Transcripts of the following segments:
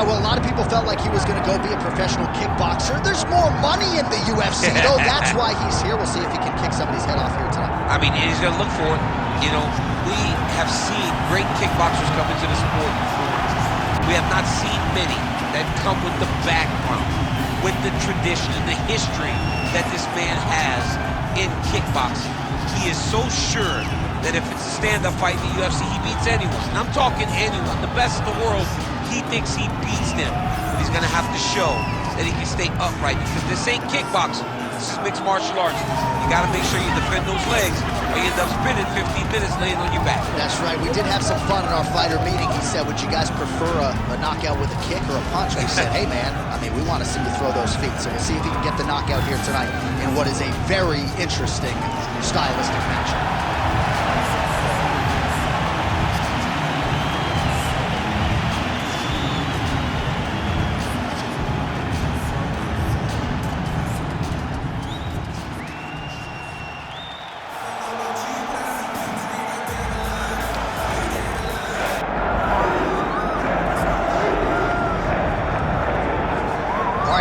All right, well, a lot of people felt like he was going to go be a professional kickboxer. There's more money in the UFC, though. That's why he's here. We'll see if he can kick somebody's head off here tonight. I mean, he's going to look for it. You know, we have seen great kickboxers come into the sport before. We have not seen many that come with the background, with the tradition and the history that this man has in kickboxing. He is so sure that if it's a stand-up fight in the UFC, he beats anyone. And I'm talking anyone, the best in the world. He thinks he beats them, but he's gonna have to show that he can stay upright, because this ain't kickboxing. This is mixed martial arts. You gotta make sure you defend those legs, or you end up spinning 15 minutes laying on your back. That's right. We did have some fun in our fighter meeting. He said, would you guys prefer a knockout with a kick or a punch? We said, hey, man, I mean, we want to see you throw those feet. So we'll see if he can get the knockout here tonight in what is a very interesting stylistic matchup.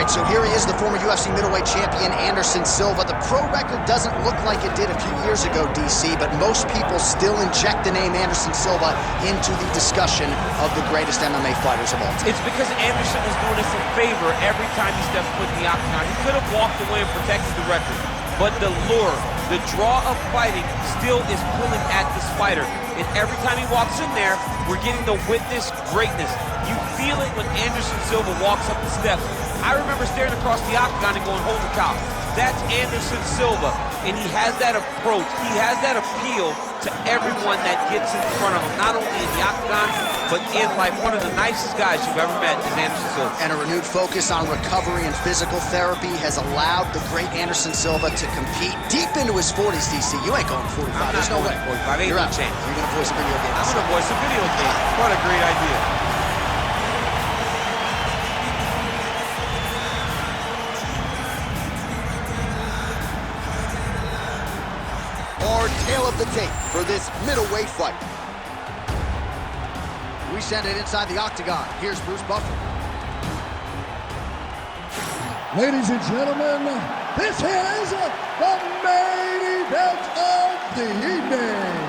So here he is, the former UFC middleweight champion, Anderson Silva. The pro record doesn't look like it did a few years ago, DC, but most people still inject the name Anderson Silva into the discussion of the greatest MMA fighters of all time. It's because Anderson is doing us a favor every time he steps foot in the octagon. He could have walked away and protected the record, but the lure, the draw of fighting still is pulling at this fighter. And every time he walks in there, we're getting to witness greatness. You feel it when Anderson Silva walks up the steps. I remember staring across the octagon and going, holy cow, that's Anderson Silva. And he has that approach, he has that appeal to everyone that gets in front of him, not only in the octagon, but in life. One of the nicest guys you've ever met is Anderson Silva. And a renewed focus on recovery and physical therapy has allowed the great Anderson Silva to compete deep into his 40s, DC. You ain't going 45. I'm There's no way. 45. Ain't You're no out. chance. You're going to voice a video game. I'm going to voice a video game. What a great idea. Our tail of the tape for this middleweight fight. We send it inside the octagon. Here's Bruce Buffer. Ladies and gentlemen, this is the main event of the evening.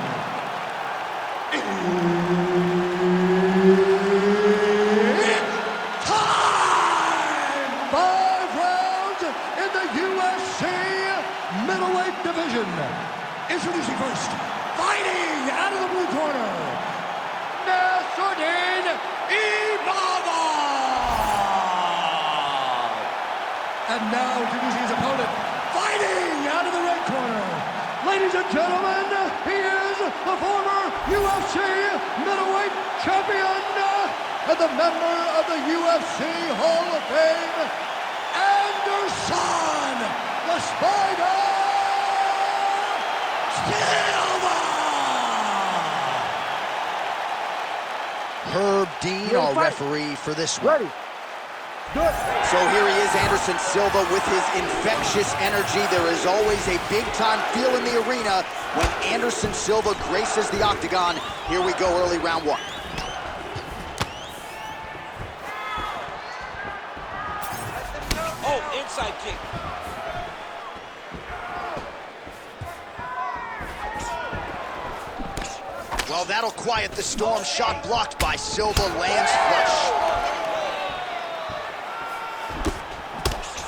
It's time! 5 rounds in the UFC middleweight division. Introducing first, fighting out of the blue corner, Nassourdine Imavov. And now introducing his opponent, fighting out of the red corner. Ladies and gentlemen, he is the former UFC middleweight champion and the member of the UFC Hall of Fame, Anderson the Spider Silva! Herb Dean, our referee for this one. Ready. Good. So here he is, Anderson Silva, with his infectious energy. There is always a big-time feel in the arena when Anderson Silva graces the octagon. Here we go, early round one. Oh, inside kick. Well, that'll quiet the storm. Shot blocked by Silva, lands flush.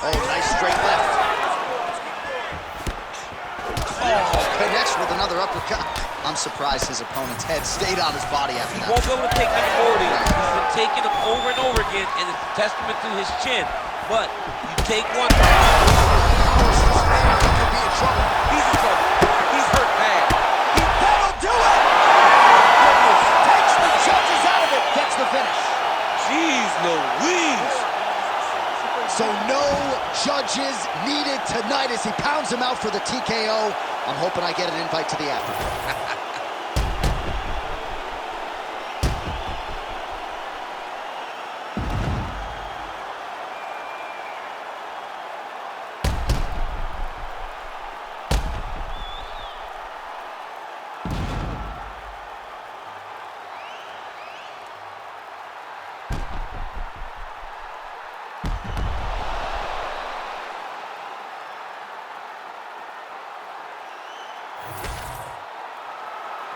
Oh, nice straight left. Oh, connects with another uppercut. I'm surprised his opponent's head stayed on his body after that. He won't be able to take him forward. He's been taking him over and over again, and it's a testament to his chin. But you take one. He could be in trouble. He's in trouble. He's hurt bad. That'll do it! Takes the judges out of it, gets the finish. Jeez Louise. So no judges needed tonight as he pounds him out for the TKO. I'm hoping I get an invite to the after.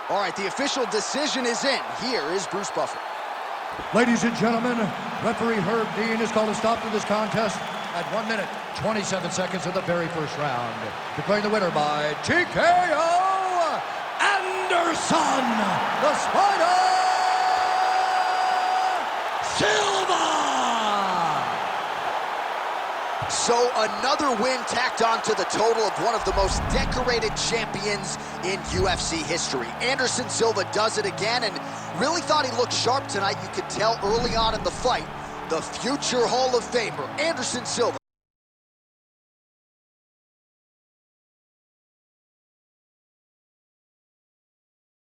All right, the official decision is in. Here is Bruce Buffer. Ladies and gentlemen, referee Herb Dean has called a stop to this contest at 1 minute, 27 seconds of the very first round. Declaring the winner by TKO, Anderson, the Spider, Silva! So another win tacked on to the total of one of the most decorated champions in UFC history. Anderson Silva does it again and really thought he looked sharp tonight. You could tell early on in the fight. The future Hall of Famer, Anderson Silva.